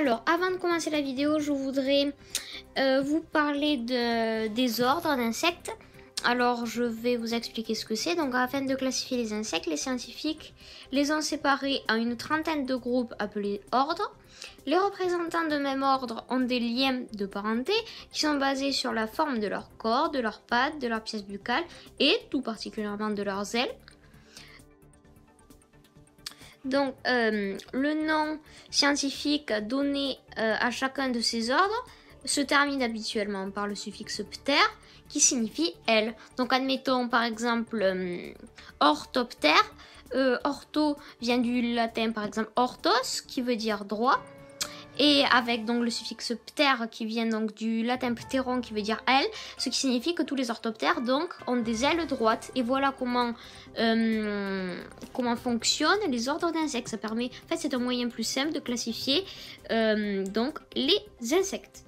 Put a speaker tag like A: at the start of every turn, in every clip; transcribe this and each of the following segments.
A: Alors, avant de commencer la vidéo, je voudrais vous parler des ordres d'insectes. Alors, je vais vous expliquer ce que c'est. Donc, afin de classifier les insectes, les scientifiques les ont séparés en une trentaine de groupes appelés ordres. Les représentants de même ordre ont des liens de parenté qui sont basés sur la forme de leur corps, de leurs pattes, de leurs pièces buccales et tout particulièrement de leurs ailes. Donc, le nom scientifique donné à chacun de ces ordres se termine habituellement par le suffixe pter qui signifie aile. Donc, admettons par exemple orthoptère. Ortho vient du latin par exemple orthos qui veut dire droit. Et avec donc le suffixe pter qui vient donc du latin pteron qui veut dire aile, ce qui signifie que tous les orthoptères donc ont des ailes droites. Et voilà comment fonctionnent les ordres d'insectes. Ça permet, en fait, c'est un moyen plus simple de classifier donc les insectes.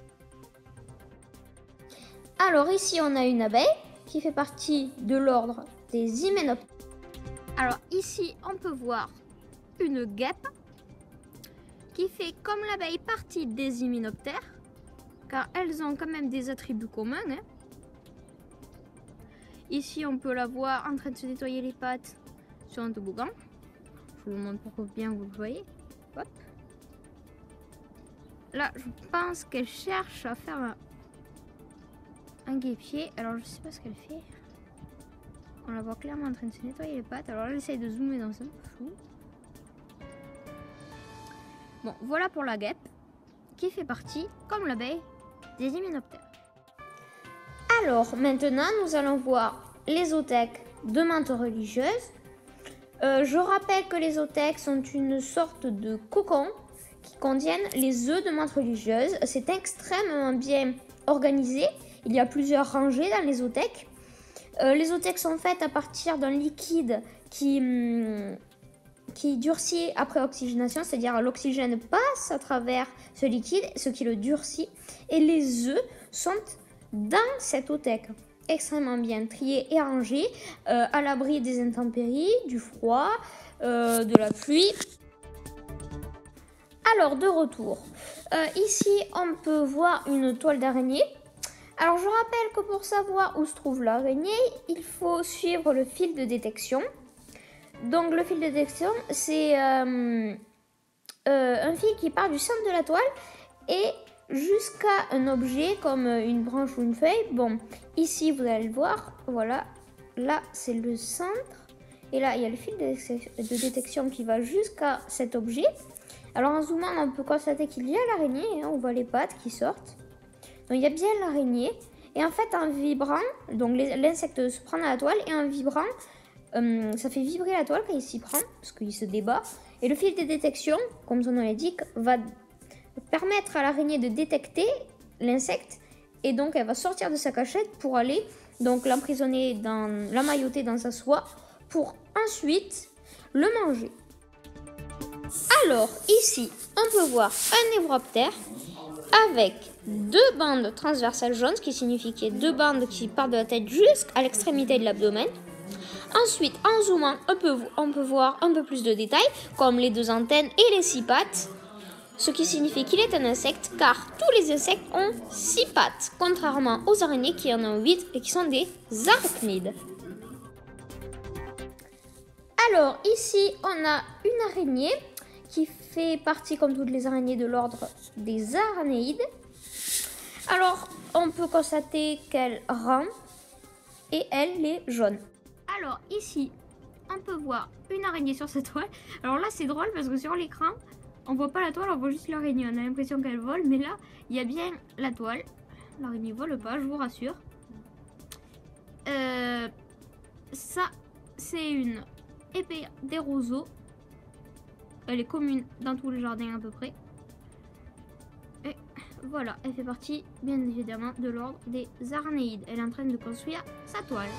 A: Alors ici on a une abeille qui fait partie de l'ordre des hyménoptères. Alors ici on peut voir une guêpe qui fait comme l'abeille partie des hyménoptères, car elles ont quand même des attributs communs. Ici, on peut la voir en train de se nettoyer les pattes sur un toboggan. Je vous montre pour que bien vous le voyez. Hop. Là, je pense qu'elle cherche à faire un guêpier. Alors, je sais pas ce qu'elle fait. On la voit clairement en train de se nettoyer les pattes. Alors, elle essaye de zoomer dans un flou. Bon, voilà pour la guêpe, qui fait partie, comme l'abeille, des hyménoptères. Alors, maintenant, nous allons voir les oothèques de menthe religieuse. Je rappelle que les oothèques sont une sorte de cocon qui contiennent les œufs de menthe religieuse. C'est extrêmement bien organisé. Il y a plusieurs rangées dans les oothèques. Les oothèques sont faites à partir d'un liquide qui durcit après oxygénation, c'est-à-dire l'oxygène passe à travers ce liquide, ce qui le durcit, et les œufs sont dans cette oothèque, extrêmement bien triés et rangés, à l'abri des intempéries, du froid, de la pluie. Alors, de retour, ici on peut voir une toile d'araignée. Alors, je rappelle que pour savoir où se trouve l'araignée, il faut suivre le fil de détection. Donc le fil de détection, c'est un fil qui part du centre de la toile et jusqu'à un objet comme une branche ou une feuille. Bon, ici vous allez le voir, voilà, là c'est le centre et là il y a le fil de détection qui va jusqu'à cet objet. Alors en zoomant, on peut constater qu'il y a l'araignée, hein, on voit les pattes qui sortent. Donc il y a bien l'araignée et en fait en vibrant, donc l'insecte se prend à la toile et en vibrant, ça fait vibrer la toile quand il s'y prend, parce qu'il se débat. Et le fil de détection, comme son nom l'indique, va permettre à l'araignée de détecter l'insecte. Et donc, elle va sortir de sa cachette pour aller donc l'emprisonner, l'emmailloter dans sa soie, pour ensuite le manger. Alors, ici, on peut voir un névroptère avec deux bandes transversales jaunes, ce qui signifie qu'il y a deux bandes qui partent de la tête jusqu'à l'extrémité de l'abdomen. Ensuite, en zoomant, on peut voir un peu plus de détails, comme les deux antennes et les 6 pattes, ce qui signifie qu'il est un insecte, car tous les insectes ont 6 pattes, contrairement aux araignées qui en ont 8 et qui sont des arachnides. Alors, ici, on a une araignée qui fait partie, comme toutes les araignées, de l'ordre des aranéides. Alors, on peut constater qu'elle rampe et elle est jaune. Alors ici, on peut voir une araignée sur cette toile. Alors là, c'est drôle parce que sur l'écran, on voit pas la toile, on voit juste l'araignée. On a l'impression qu'elle vole, mais là, il y a bien la toile. L'araignée vole pas, je vous rassure. Ça, c'est une épée des roseaux. Elle est commune dans tous les jardins à peu près. Et voilà, elle fait partie, bien évidemment, de l'ordre des aranéides. Elle est en train de construire sa toile.